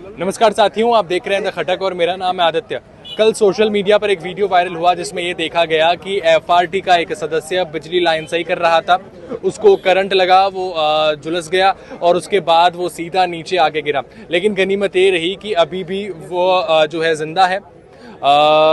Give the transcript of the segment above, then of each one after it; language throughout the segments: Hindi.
नमस्कार साथियों, आप देख रहे हैं द खटक और मेरा नाम है आदित्य। कल सोशल मीडिया पर एक वीडियो वायरल हुआ जिसमें ये देखा गया कि एफआरटी का एक सदस्य बिजली लाइन सही कर रहा था, उसको करंट लगा, वो झुलस गया और उसके बाद वो सीधा नीचे आके गिरा। लेकिन गनीमत ये रही कि अभी भी वो जो है जिंदा है,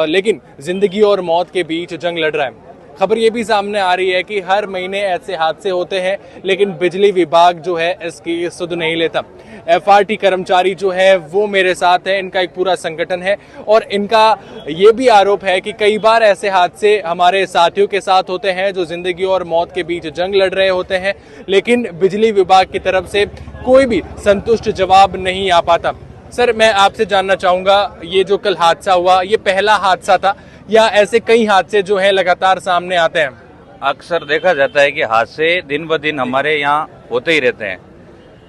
लेकिन जिंदगी और मौत के बीच जंग लड़ रहा है। खबर ये भी सामने आ रही है कि हर महीने ऐसे हादसे होते हैं, लेकिन बिजली विभाग जो है इसकी सुध नहीं लेता। एफआरटी कर्मचारी जो है वो मेरे साथ है, इनका एक पूरा संगठन है और इनका ये भी आरोप है कि कई बार ऐसे हादसे हमारे साथियों के साथ होते हैं जो जिंदगी और मौत के बीच जंग लड़ रहे होते हैं, लेकिन बिजली विभाग की तरफ से कोई भी संतुष्ट जवाब नहीं आ पाता। सर, मैं आपसे जानना चाहूंगा, ये जो कल हादसा हुआ ये पहला हादसा था या ऐसे कई हादसे जो है लगातार सामने आते हैं? अक्सर देखा जाता है कि हादसे दिन ब दिन हमारे यहाँ होते ही रहते हैं।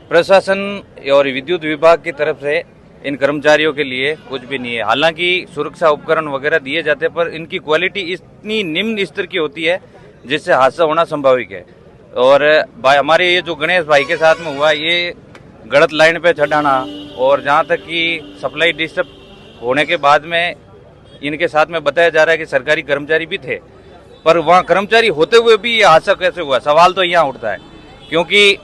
प्रशासन और विद्युत विभाग की तरफ से इन कर्मचारियों के लिए कुछ भी नहीं है। हालांकि सुरक्षा उपकरण वगैरह दिए जाते हैं, पर इनकी क्वालिटी इतनी निम्न स्तर की होती है जिससे हादसा होना संभाविक है। और हमारे ये जो गणेश भाई के साथ में हुआ, ये गलत लाइन पे चढ़ाना और जहाँ तक कि सप्लाई डिस्टर्ब होने के बाद में इनके साथ में बताया जा रहा है कि सरकारी कर्मचारी भी थे, पर वहाँ कर्मचारी होते हुए भी ये हादसा कैसे हुआ, सवाल तो यहाँ उठता है। क्योंकि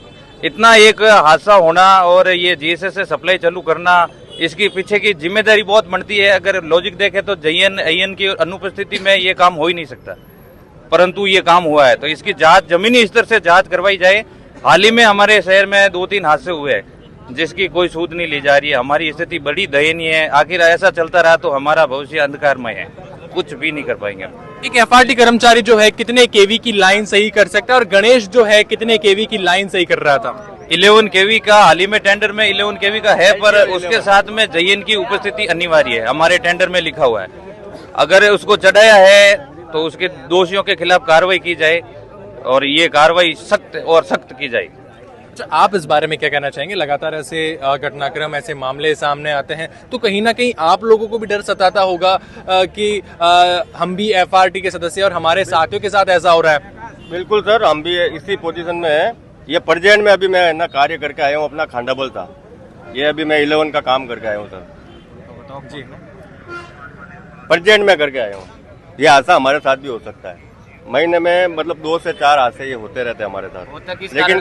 इतना एक हादसा होना और ये जीएसएस से सप्लाई चालू करना, इसकी पीछे की जिम्मेदारी बहुत बनती है। अगर लॉजिक देखें तो JN की अनुपस्थिति में ये काम हो ही नहीं सकता, परंतु ये काम हुआ है, तो इसकी जांच जमीनी स्तर से जांच करवाई जाए। हाल ही में हमारे शहर में 2-3 हादसे हुए हैं जिसकी कोई सूद नहीं ली जा रही है। हमारी स्थिति बड़ी दयनीय है। आखिर ऐसा चलता रहा तो हमारा भविष्य अंधकारमय है, कुछ भी नहीं कर पाएंगे। एक एफआरटी कर्मचारी जो है कितने केवी की लाइन सही कर सकता है और गणेश जो है कितने केवी की लाइन सही कर रहा था? 11 केवी का हाल ही में टेंडर में 11 केवी का है, पर उसके साथ में JN की उपस्थिति अनिवार्य है, हमारे टेंडर में लिखा हुआ है। अगर उसको चढ़ाया है तो उसके दोषियों के खिलाफ कार्रवाई की जाए और ये कार्रवाई सख्त और सख्त की जाए। अच्छा, आप इस बारे में क्या कहना चाहेंगे? लगातार ऐसे घटनाक्रम, ऐसे मामले सामने आते हैं तो कहीं ना कहीं आप लोगों को भी डर सताता होगा कि हम भी एफआरटी के सदस्य और हमारे साथियों के साथ ऐसा हो रहा है। बिल्कुल सर, हम भी इसी पोजीशन में हैं। ये प्रेजेंट में अभी मैं ना कार्य करके आया हूँ, अपना खांडाबल था, ये अभी मैं 11 का काम करके आया हूँ सर जी। प्रेजेंट में करके आया हूँ। ये हादसा हमारे साथ भी हो सकता है, महीने में मतलब 2 से 4 हादसे ये होते रहते हैं हमारे साथ। लेकिन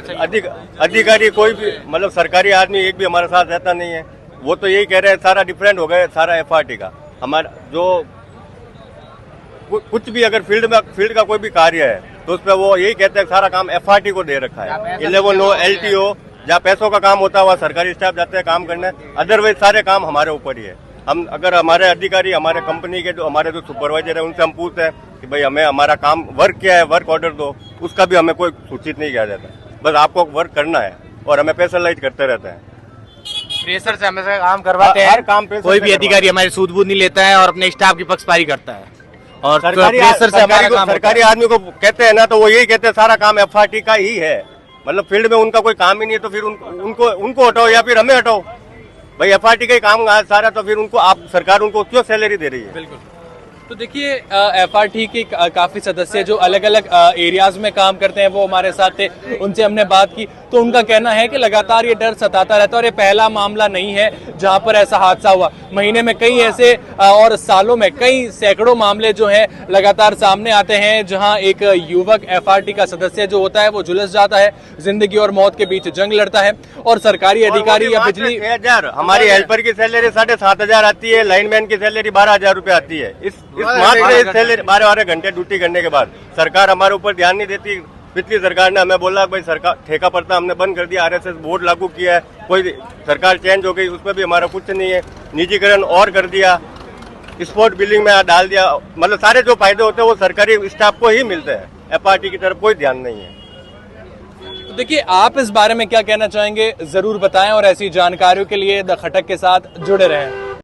अधिकारी कोई भी मतलब सरकारी आदमी एक भी हमारे साथ रहता नहीं है। वो तो यही कह रहे हैं सारा डिफरेंट हो गया सारा एफआरटी का। हमारा जो कुछ भी अगर फील्ड का कोई भी कार्य है तो उस पर वो यही कहते हैं सारा काम एफआरटी को दे रखा है। 11 LTO जहाँ पैसों का काम होता है वहाँ सरकारी स्टाफ जाते हैं काम करने, अदरवाइज सारे काम हमारे ऊपर ही है। हम अगर हमारे अधिकारी, हमारे कंपनी के जो हमारे जो सुपरवाइजर है उनसे हम पूछते हैं कि भाई हमें हमारा काम वर्क क्या है, वर्क ऑर्डर दो, उसका भी हमें कोई सूचित नहीं किया जाता। बस आपको वर्क करना है और हमें पेशलाइज करते रहते हैं। प्रेशर से हमेशा काम करवाते हैं, हर काम कोई भी अधिकारी हमारी सूद बूद नहीं लेता है और अपने स्टाफ की पक्षपाती करता है। और सरकारी आदमी को कहते हैं ना तो वो यही कहते हैं सारा काम एफआरटी का ही है। मतलब फील्ड में उनका कोई काम ही नहीं है तो फिर उनको हटाओ या फिर हमें हटाओ। भाई एफआरटी का ही काम सारा, तो फिर उनको आप सरकार उनको क्यों सैलरी दे रही है? बिल्कुल। तो देखिए, एफआरटी के काफी सदस्य जो अलग अलग एरियाज में काम करते हैं वो हमारे साथ थे, उनसे हमने बात की तो उनका कहना है कि लगातार ये डर सताता रहता है और ये पहला मामला नहीं है जहां पर ऐसा हादसा हुआ। महीने में कई ऐसे और सालों में कई सैकड़ों मामले जो हैं लगातार सामने आते हैं जहां एक युवक एफआरटी का सदस्य जो होता है वो झुलस जाता है, जिंदगी और मौत के बीच जंग लड़ता है और सरकारी अधिकारी या बिजली। 6,000 हमारी हेल्पर की सैलरी 7,500 आती है, लाइनमैन की सैलरी 12,000 रुपए आती है। इस मात्र सैलरी 12 घंटे ड्यूटी करने के बाद सरकार हमारे ऊपर ध्यान नहीं देती। पिछली सरकार ने हमें बोला भाई सरकार ठेका पड़ता हमने बंद कर दिया, RSS बोर्ड लागू किया है, कोई सरकार चेंज हो गई उसमें भी हमारा कुछ नहीं है। निजीकरण और कर दिया, स्पॉट बिलिंग में डाल दिया, मतलब सारे जो फायदे होते हैं वो सरकारी स्टाफ को ही मिलते हैं, एफआरटी की तरफ कोई ध्यान नहीं है। तो देखिए, आप इस बारे में क्या कहना चाहेंगे जरूर बताएं और ऐसी जानकारियों के लिए द खटक के साथ जुड़े रहें।